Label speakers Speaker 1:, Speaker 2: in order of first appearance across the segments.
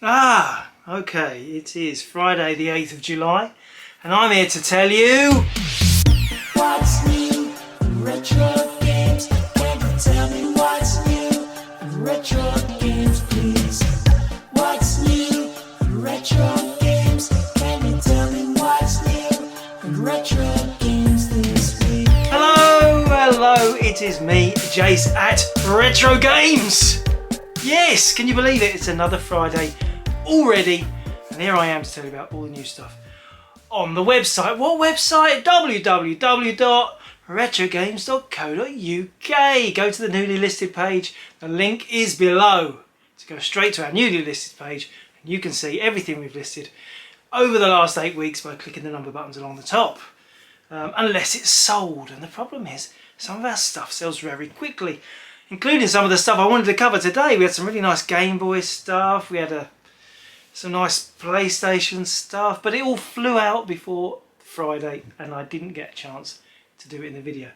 Speaker 1: Okay, it is Friday the 8th of July and I'm here to tell you
Speaker 2: what's new in retro games. Can you tell me what's new in retro games, please? What's new in retro games? Can you tell me what's new in retro games this week?
Speaker 1: Hello, it is me, Jace at Retrogames. Yes, can you believe it? It's another Friday already, and here I am to tell you about all the new stuff on the website. What website? www.retrogames.co.uk. Go to the newly listed page. The link is below to go straight to our newly listed page, and you can see everything we've listed over the last 8 weeks by clicking the number buttons along the top, unless it's sold. And the problem is some of our stuff sells very quickly, including some of the stuff I wanted to cover today. We had some really nice Game Boy stuff, we had some nice PlayStation stuff, but it all flew out before Friday and I didn't get a chance to do it in the video.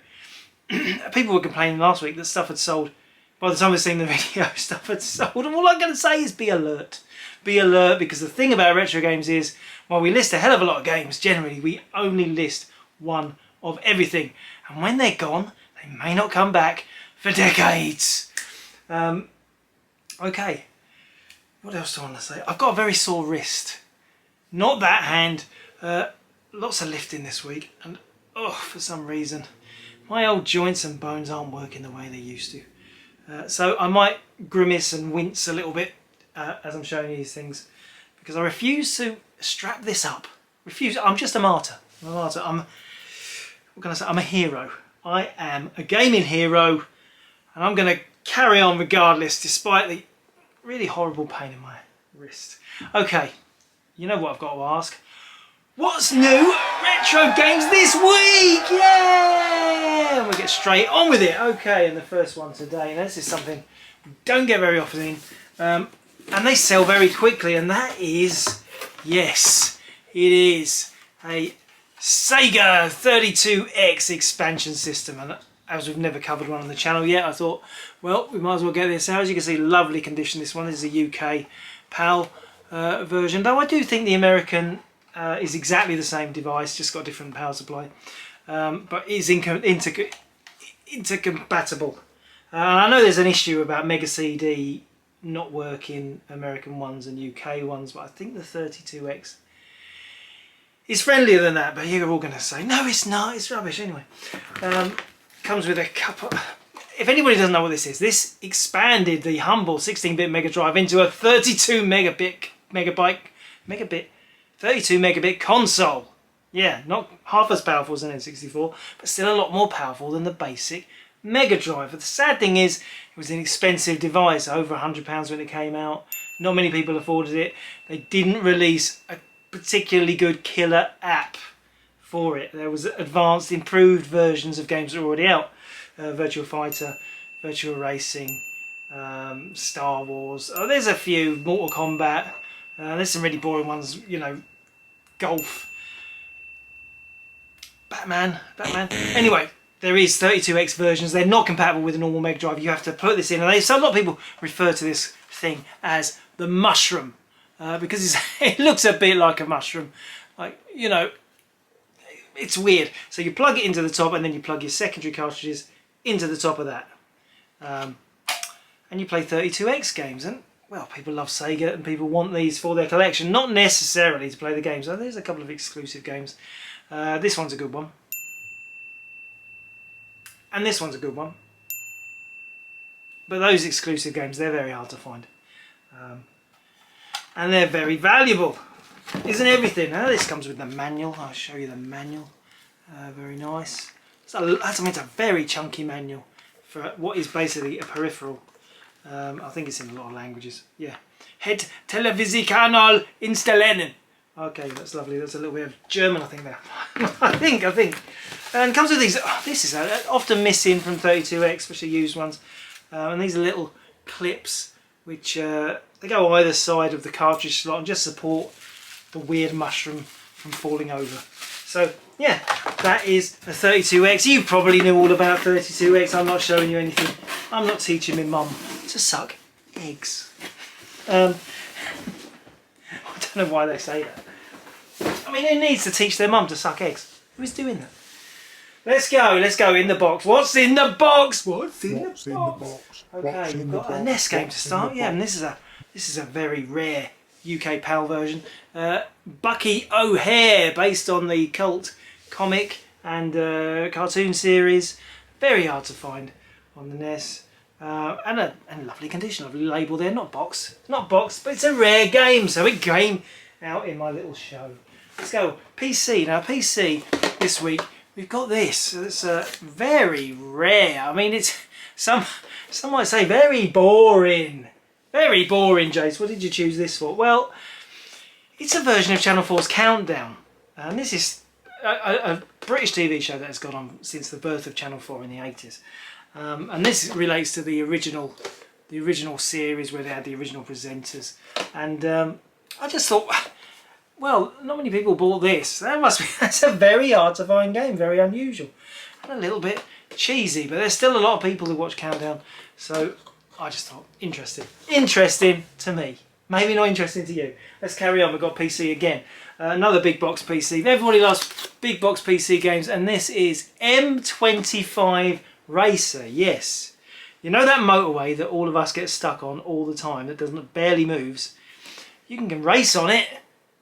Speaker 1: People were complaining last week that stuff had sold. By the time we've seen the video, stuff had sold, and all I'm going to say is be alert. Be alert, because the thing about retro games is, while we list a hell of a lot of games, generally we only list one of everything, and when they're gone, they may not come back for decades. Okay, what else do I want to say? I've got a very sore wrist. Not that hand. Lots of lifting this week, and for some reason my old joints and bones aren't working the way they used to. So I might grimace and wince a little bit as I'm showing you these things, because I refuse to strap this up. I'm just a martyr. I'm a martyr. What can I say? I'm a hero. I am a gaming hero, and I'm going to carry on regardless, despite the really horrible pain in my wrist. Okay, you know what I've got to ask. What's new retro games this week? Yeah! And we'll get straight on with it. Okay, and the first one today, now this is something we don't get very often in, and they sell very quickly, and that is, yes, it is a Sega 32X expansion system. And as we've never covered one on the channel yet, I thought, well, we might as well get this out. As you can see, lovely condition. This one is a UK PAL version, though I do think the American is exactly the same device, just got a different power supply, but is intercompatible. I know there's an issue about Mega CD not working American ones and UK ones, but I think the 32X is friendlier than that. But you're all going to say, no, it's not, it's rubbish. Anyway, comes with a couple. If anybody doesn't know what this is, this expanded the humble 16-bit Mega Drive into a 32 megabit console. Yeah, not half as powerful as an N64, but still a lot more powerful than the basic Mega Drive. But the sad thing is, it was an expensive device, over £100 when it came out. Not many people afforded it. They didn't release a particularly good killer app for it. There was advanced, improved versions of games that were already out. Virtua Fighter, Virtua Racing, Star Wars. Oh, there's a few, Mortal Kombat. There's some really boring ones, you know, Golf, Batman. Anyway, there is 32X versions. They're not compatible with a normal Mega Drive. You have to put this in, and so a lot of people refer to this thing as the mushroom, because it looks a bit like a mushroom. Like, you know, it's weird. So you plug it into the top, and then you plug your secondary cartridges into the top of that, and you play 32X games. And well, people love Sega and people want these for their collection, not necessarily to play the games. So there's a couple of exclusive games. This one's a good one, and this one's a good one, but those exclusive games, they're very hard to find, and they're very valuable. Isn't everything? Now this comes with the manual. I'll show you the manual. Very nice. It's a very chunky manual for what is basically a peripheral. I think it's in a lot of languages. Yeah. Het televisiekanal installeren. Okay, that's lovely. That's a little bit of German, I think, there. I think. And comes with these. Oh, this is often missing from 32X, especially used ones. And these are little clips which they go either side of the cartridge slot and just support the weird mushroom from falling over. So yeah, that is a 32X. You probably knew all about 32X. I'm not showing you anything. I'm not teaching my mum to suck eggs. don't know why they say that. I mean, who needs to teach their mum to suck eggs? Who's doing that? Let's go in the box. What's in the box? What's in the box? Okay, we've got a NES game to start. Yeah, and this is a very rare UK PAL version. Bucky O'Hare, based on the cult comic and cartoon series. Very hard to find on the NES. And a lovely condition, lovely label there. Not box, but it's a rare game, so it came out in my little show. Let's go PC. Now PC this week we've got this. It's very rare. I mean, it's some might say very boring. Very boring, Jace. What did you choose this for? Well, it's a version of Channel 4's Countdown, and this is a British TV show that has gone on since the birth of Channel 4 in the 80s. And this relates to the original series where they had the original presenters. And I just thought, well, not many people bought this. That's a very hard to find game, very unusual, and a little bit cheesy. But there's still a lot of people who watch Countdown, so I just thought interesting to me. Maybe not interesting to you. Let's carry on. We've got PC again. Another big box PC. Everybody loves big box PC games, and this is M25 Racer. Yes, you know that motorway that all of us get stuck on all the time, that barely moves. You can race on it.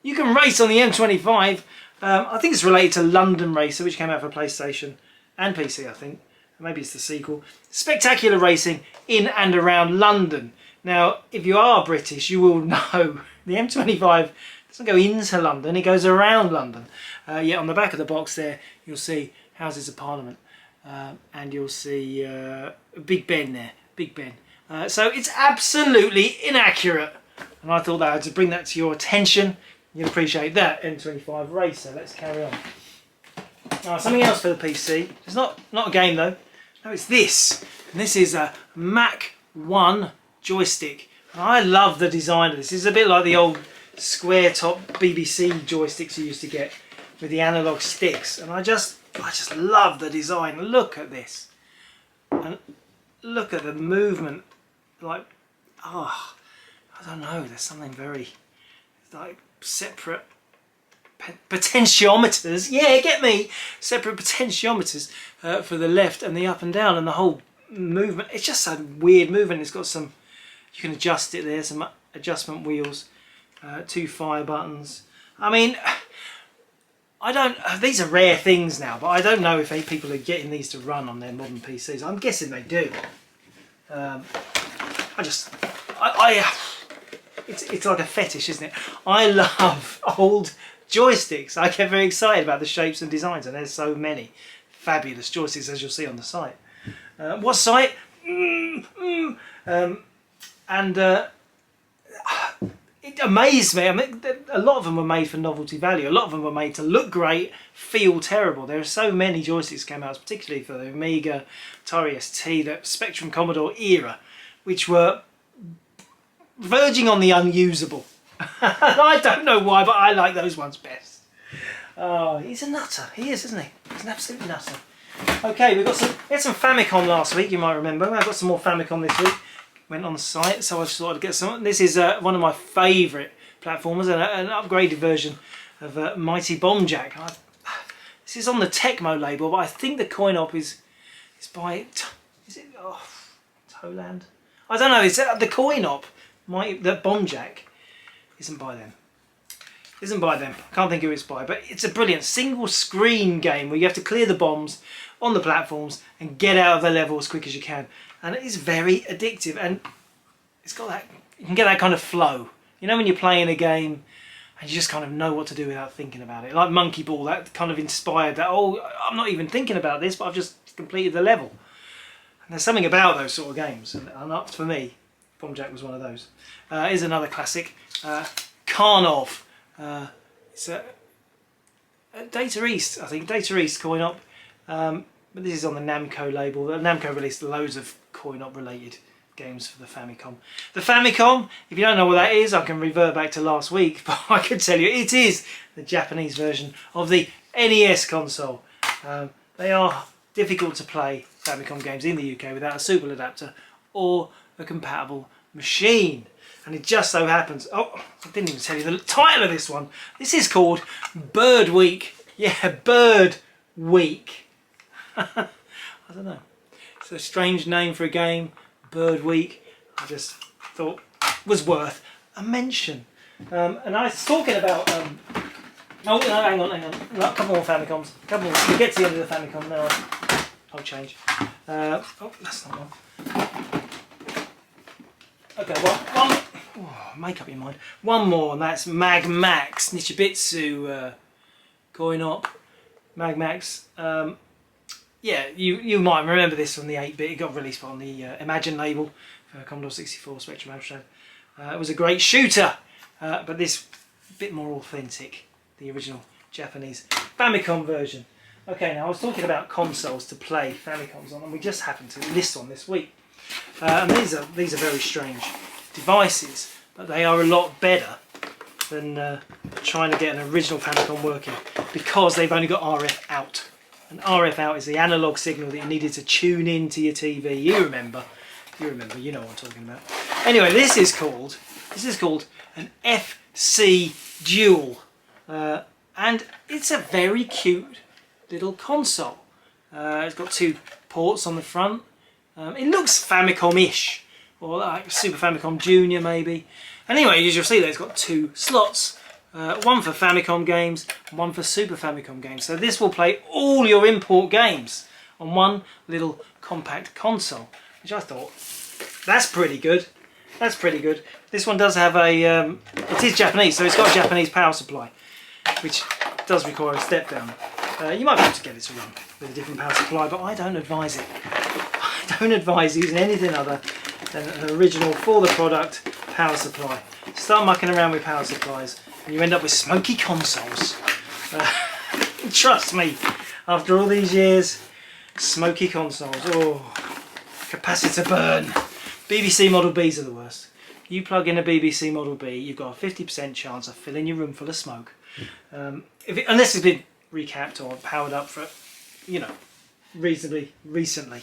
Speaker 1: You can race on the M25. I think it's related to London Racer, which came out for PlayStation and PC, I think. Maybe it's the sequel. Spectacular racing in and around London. Now, if you are British, you will know the M25 doesn't go into London, it goes around London. Yet on the back of the box there, you'll see Houses of Parliament. And you'll see Big Ben there, Big Ben. So it's absolutely inaccurate. And I thought that I had to bring that to your attention. You'll appreciate that, M25 Racer. Let's carry on. Now, something else for the PC. It's not a game though. No, it's this. And this is a One Joystick. And I love the design of this. It's a bit like the old square top BBC joysticks you used to get with the analog sticks. And I just love the design. Look at this. And look at the movement. Like, oh, I don't know. There's something very, like, separate potentiometers. Yeah, get me. Separate potentiometers for the left and the up and down, and the whole movement. It's just a weird movement. It's got some, you can adjust it there, some adjustment wheels, 2 fire buttons. I mean, these are rare things now, but I don't know if people are getting these to run on their modern PCs. I'm guessing they do. It's like a fetish, isn't it? I love old joysticks. I get very excited about the shapes and designs, and there's so many fabulous joysticks, as you'll see on the site. What site? It amazed me. I mean, a lot of them were made for novelty value. A lot of them were made to look great, feel terrible. There are so many joysticks came out, particularly for the Amiga, Atari ST, the Spectrum Commodore era, which were verging on the unusable. I don't know why, but I like those ones best. Oh, he's a nutter. He is, isn't he? He's an absolute nutter. Okay, we had some Famicom last week, you might remember. I've got some more Famicom this week. Went on the site, so I just thought I'd get some. This is one of my favourite platformers, an upgraded version of Mighty Bomb Jack. This is on the Tecmo label, but I think the coin-op is by, is it, Toland? I don't know, it's the coin-op, the Bomb Jack, isn't by them. Isn't by them. I can't think who it's by, but it's a brilliant single screen game where you have to clear the bombs on the platforms and get out of the level as quick as you can. And it is very addictive, and it's got that, you can get that kind of flow. You know when you're playing a game and you just kind of know what to do without thinking about it. Like Monkey Ball, that kind of inspired that, oh, I'm not even thinking about this, but I've just completed the level. And there's something about those sort of games, and up for me, Bomb Jack was one of those. Here's another classic, Karnov. It's a Data East, I think, Data East coin-op. But this is on the Namco label. Namco released loads of coin-op related games for the Famicom. The Famicom, if you don't know what that is, I can revert back to last week, but I can tell you it is the Japanese version of the NES console. They are difficult to play Famicom games in the UK without a super adapter or a compatible machine. And it just so happens, oh, I didn't even tell you the title of this one. This is called Bird Week. Yeah, Bird Week. I don't know. It's a strange name for a game, Bird Week. I just thought was worth a mention. And I was talking about, oh no, hang on. A couple more Famicoms. We'll get to the end of the Famicom now. I'll change. Oh, that's not one. Okay, one. Oh, make up your mind. One more, and that's Magmax Nichibitsu coin-op. Magmax. Yeah, you might remember this from the 8-bit. It got released on the Imagine label for Commodore 64 Spectrum Amstrad. It was a great shooter, but this bit more authentic, the original Japanese Famicom version. Okay, now I was talking about consoles to play Famicoms on, and we just happened to list one this week. And these are very strange devices, but they are a lot better than trying to get an original Famicom working, because they've only got RF out. And RF out is the analog signal that you needed to tune into your TV. You remember, you know what I'm talking about. Anyway, this is called an FC Dual, and it's a very cute little console. It's got 2 ports on the front. It looks Famicom-ish, or like Super Famicom Junior maybe. Anyway, as you'll see, there it's got 2 slots. One for Famicom games, one for Super Famicom games. So this will play all your import games on one little compact console, which I thought, that's pretty good. That's pretty good. This one does have a, it is Japanese, so it's got a Japanese power supply, which does require a step down. You might be able to get it to run with a different power supply, but I don't advise it. I don't advise using anything other than an original for the product power supply. Start mucking around with power supplies and you end up with smoky consoles. Trust me, after all these years, smoky consoles. Oh, capacitor burn. BBC Model Bs are the worst. You plug in a BBC Model B, you've got a 50% chance of filling your room full of smoke. Unless it's been recapped or powered up for, you know, reasonably recently.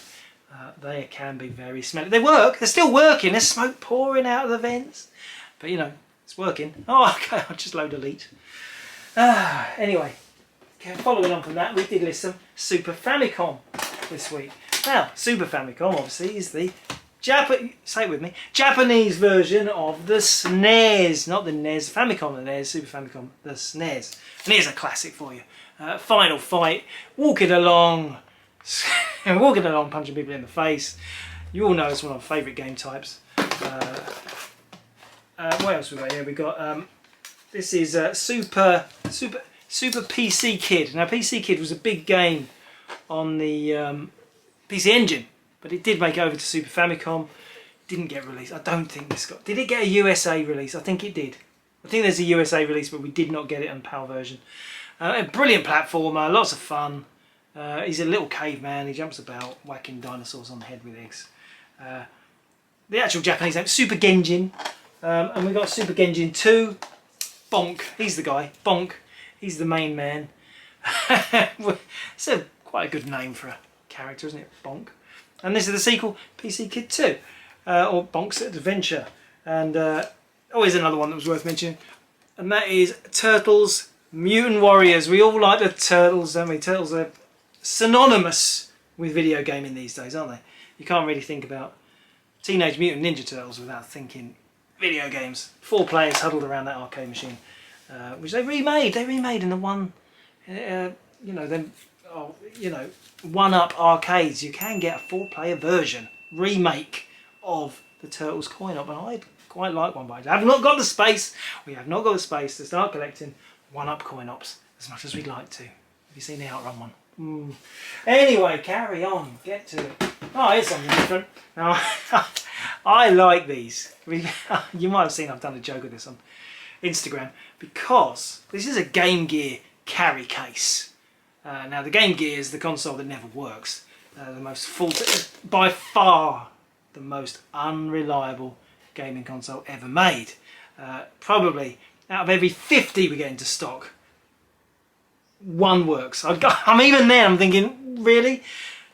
Speaker 1: They can be very smelly. They work, they're still working, there's smoke pouring out of the vents. But you know, it's working. Oh, okay, I'll just load delete. Anyway, following on from that, we did list some Super Famicom this week. Now, Super Famicom obviously is the say it with me, Japanese version of the SNES, not the NES, Famicom the NES, Super Famicom the SNES. And here's a classic for you. Final Fight, walking along, punching people in the face. You all know it's one of my favourite game types. What else we got here? We got this is Super PC Kid. Now PC Kid was a big game on the PC Engine, but it did make it over to Super Famicom. Didn't get released. I don't think this got. Did it get a USA release? I think it did. I think there's a USA release, but we did not get it on PAL version. A brilliant platformer, lots of fun. He's a little caveman. He jumps about, whacking dinosaurs on the head with eggs. The actual Japanese name, Super Genjin. And we got Super Genjin 2. Bonk, he's the guy. Bonk, he's the main man. It's quite a good name for a character, isn't it? Bonk. And this is the sequel, PC Kid 2, or Bonk's Adventure. And here's another one that was worth mentioning, and that is Turtles Mutant Warriors. We all like the Turtles, don't we? Turtles are synonymous with video gaming these days, aren't they? You can't really think about Teenage Mutant Ninja Turtles without thinking video games. 4 players huddled around that arcade machine, which they remade. They remade in the one, one-up arcades. You can get a 4-player version remake of the Turtles coin-op, and I'd quite like one, but I have not got the space. We have not got the space to start collecting one-up coin-ops as much as we'd like to. Have you seen the Outrun one? Anyway, carry on. Get to it. Oh, here's something different. Now, I like these. You might have seen I've done a joke of this on Instagram, because this is a Game Gear carry case. Now, the Game Gear is the console that never works. The most by far the most unreliable gaming console ever made. Probably out of every 50 we get into stock, 1 works. I'm even there, I'm thinking, really?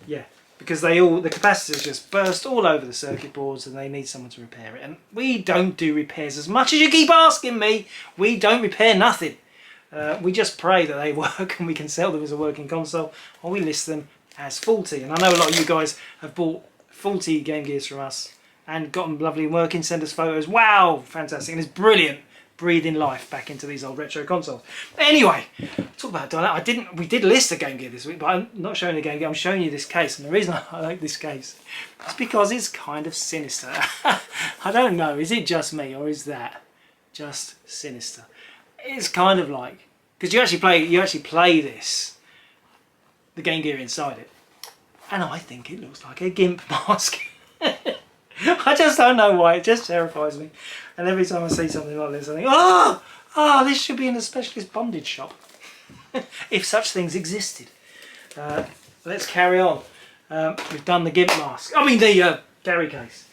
Speaker 1: Yeah, because the capacitors just burst all over the circuit boards and they need someone to repair it. And we don't do repairs as much as you keep asking me. We don't repair nothing. We just pray that they work and we can sell them as a working console, or we list them as faulty. And I know a lot of you guys have bought faulty Game Gears from us and got them lovely and working, send us photos. Wow, fantastic. And it's brilliant breathing life back into these old retro consoles. Anyway, talk about dial-up. We did list a Game Gear this week, but I'm not showing the Game Gear, I'm showing you this case. And the reason I like this case is because it's kind of sinister. I don't know, is it just me or is that just sinister? It's kind of like, because you actually play this, the Game Gear inside it, and I think it looks like a GIMP mask. I just don't know why, it just terrifies me. And every time I see something like this, I think, oh, this should be in a specialist bondage shop. If such things existed. Let's carry on. We've done the GIMP mask, the carry case.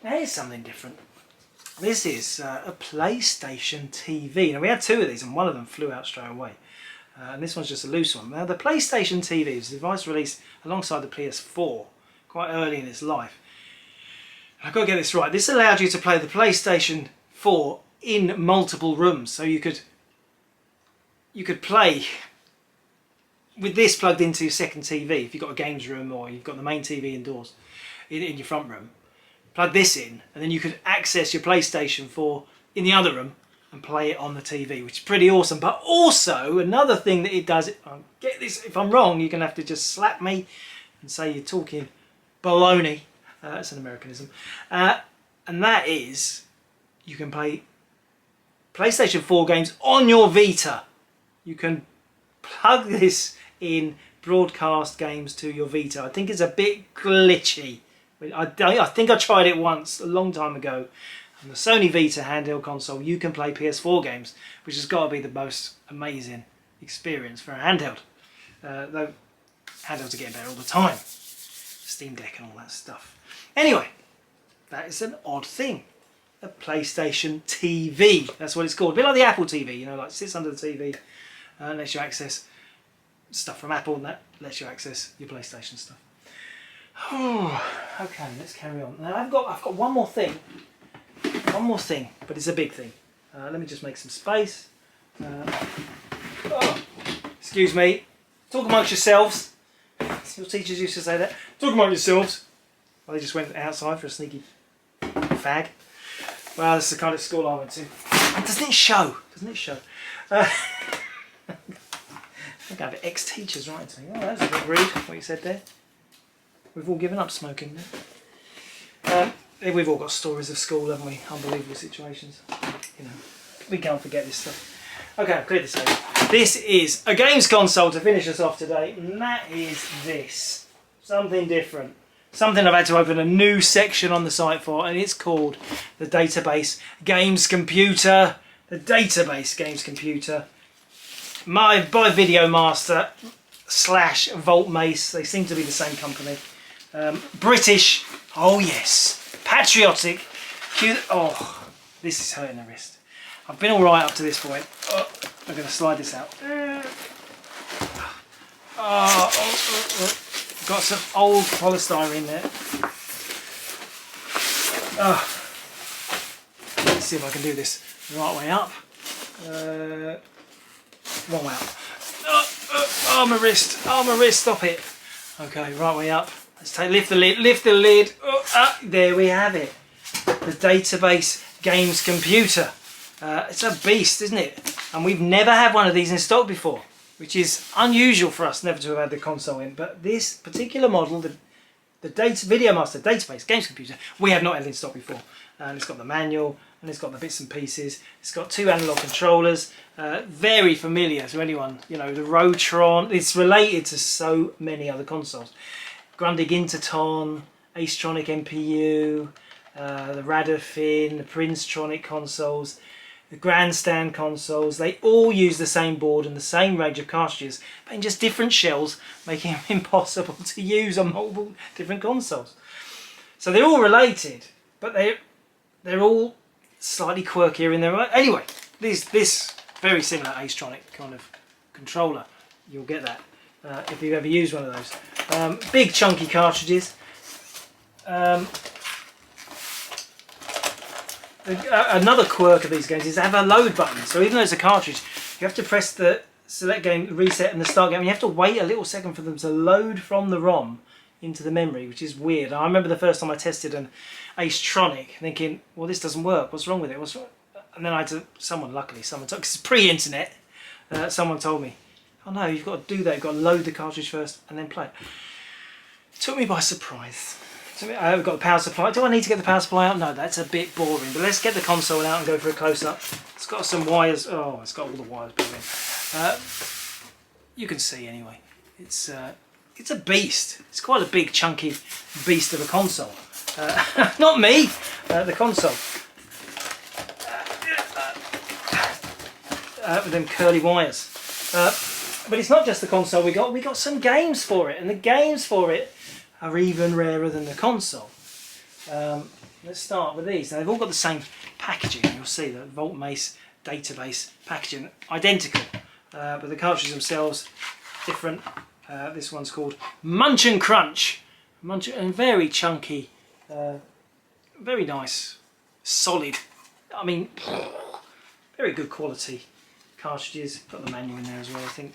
Speaker 1: Here's something different. This is a PlayStation TV. Now we had two of these and one of them flew out straight away. And this one's just a loose one. Now the PlayStation TV is a device released alongside the PS4 quite early in its life. I've got to get this right. This allowed you to play the PlayStation 4 in multiple rooms. So you could play with this plugged into your second TV if you've got a games room or you've got the main TV indoors in your front room. Plug this in and then you could access your PlayStation 4 in the other room and play it on the TV, which is pretty awesome. But also another thing that it does, get this, if I'm wrong you're going to have to just slap me and say you're talking baloney. That's an Americanism. And that is, you can play PlayStation 4 games on your Vita. You can plug this in, broadcast games to your Vita. I think it's a bit glitchy. I think I tried it once a long time ago. On the Sony Vita handheld console, you can play PS4 games, which has got to be the most amazing experience for a handheld. Though handhelds are getting better all the time. Steam Deck and all that stuff. Anyway, that is an odd thing. A PlayStation TV. That's what it's called. A bit like the Apple TV, you know, like sits under the TV and lets you access stuff from Apple, and that lets you access your PlayStation stuff. Okay, let's carry on. Now I've got one more thing. One more thing, but it's a big thing. Let me just make some space. Excuse me. Talk amongst yourselves. Your teachers used to say that. Talk among yourselves. Well, they just went outside for a sneaky fag. Well, that's the kind of school I went to. And doesn't it show? Doesn't it show? I think I have ex-teachers writing to me. Oh, that's a bit rude, what you said there. We've all given up smoking now. We've all got stories of school, haven't we? Unbelievable situations. You know, we can't forget this stuff. Okay, I've cleared this over. This is a games console to finish us off today, and that is this. Something different. Something I've had to open a new section on the site for, and it's called the Database Games Computer. The Database Games Computer. By Video Master / Volt Mace. They seem to be the same company. British. Oh yes. Patriotic. Oh, this is hurting the wrist. I've been alright up to this point. Oh, I'm going to slide this out. Got some old polystyrene there. Let's see if I can do this the right way up. Wrong way up. Oh, my wrist. Oh, my wrist. Stop it. Okay, right way up. Let's lift the lid. Lift the lid. There we have it. The Database Games Computer. It's a beast, isn't it? And we've never had one of these in stock before, which is unusual for us never to have had the console in. But this particular model, the Video Master Database Games Computer, we have not had in stock before. And it's got the manual, and it's got the bits and pieces. It's got 2 analog controllers, very familiar to anyone. You know, the Rotron. It's related to so many other consoles. Grundig Interton, Acetronic MPU, the Radofin, the Princetronic consoles, the Grandstand consoles. They all use the same board and the same range of cartridges, but in just different shells, making them impossible to use on multiple different consoles. So they're all related, but they're all slightly quirkier in their own. Anyway, this very similar Acetronic kind of controller, you'll get that. if you've ever used one of those. Big chunky cartridges. Another quirk of these games is they have a load button, so even though it's a cartridge, you have to press the select game, reset and the start game, and you have to wait a little second for them to load from the ROM into the memory, which is weird. I remember the first time I tested an Ace-Tronic thinking, well, this doesn't work, what's wrong with it? What's wrong? And then I had to, luckily someone told, because it's pre-internet, someone told me, oh no, you've got to do that, you've got to load the cartridge first and then play it. It took me by surprise. I've got the power supply. Do I need to get the power supply out? No, that's a bit boring. But let's get the console out and go for a close-up. It's got some wires. Oh, it's got all the wires built in. You can see anyway. It's a beast. It's quite a big, chunky beast of a console. Not me, the console. With them curly wires. But it's not just the console we got. We got some games for it, and the games for it are even rarer than the console. Let's start with these. Now, they've all got the same packaging. You'll see the Voltmace database packaging, identical, but the cartridges themselves different. This one's called Munchen Crunch, and very chunky, very nice, solid. I mean, very good quality cartridges. Got the manual in there as well, I think.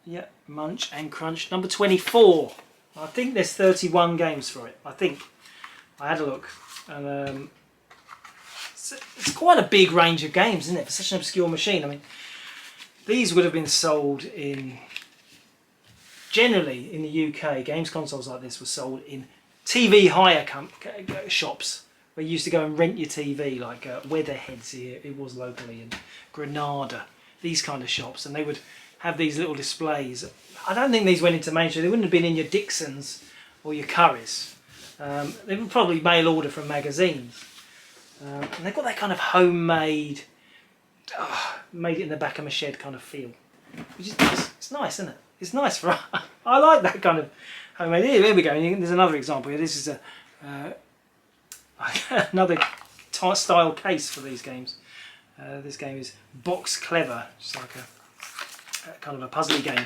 Speaker 1: Yeah, Munch and Crunch number 24. I think there's 31 games for it. I think I had a look, and it's quite a big range of games, isn't it, for such an obscure machine? I mean, these would have been sold generally in the UK. Games consoles like this were sold in TV hire shops where you used to go and rent your TV, like Weatherheads here. It was locally in Granada. These kind of shops, and they would have these little displays. I don't think these went into mainstream. They wouldn't have been in your Dixons or your Currys. They would probably mail order from magazines. And they've got that kind of homemade, made it in the back of a shed kind of feel. Which is nice. It's nice, isn't it? It's nice for I like that kind of homemade. Here we go. There's another example here. This is another style case for these games. This game is Box Clever. It's like a kind of a puzzly game,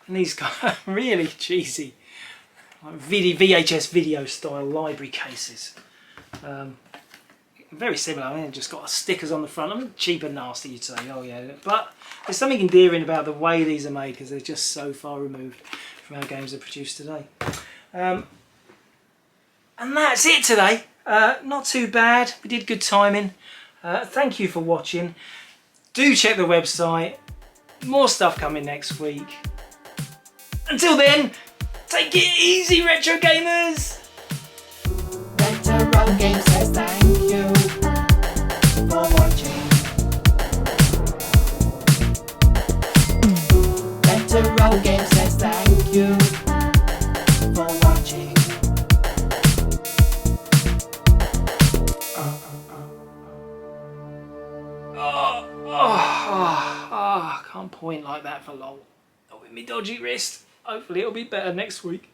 Speaker 1: and these kind of really cheesy, like VHS video style library cases. Very similar. I mean, they've just got stickers on the front. I mean, cheap and nasty, you'd say. Oh yeah, but there's something endearing about the way these are made because they're just so far removed from how games are produced today. And that's it today. Not too bad. We did good timing. Thank you for watching. Do check the website. More stuff coming next week. Until then, take it easy, Retro Gamers!
Speaker 2: Retrogames says thank you for watching. Retrogames says thank you for watching.
Speaker 1: I can't point like that for long. Not with me dodgy wrist. Hopefully it'll be better next week.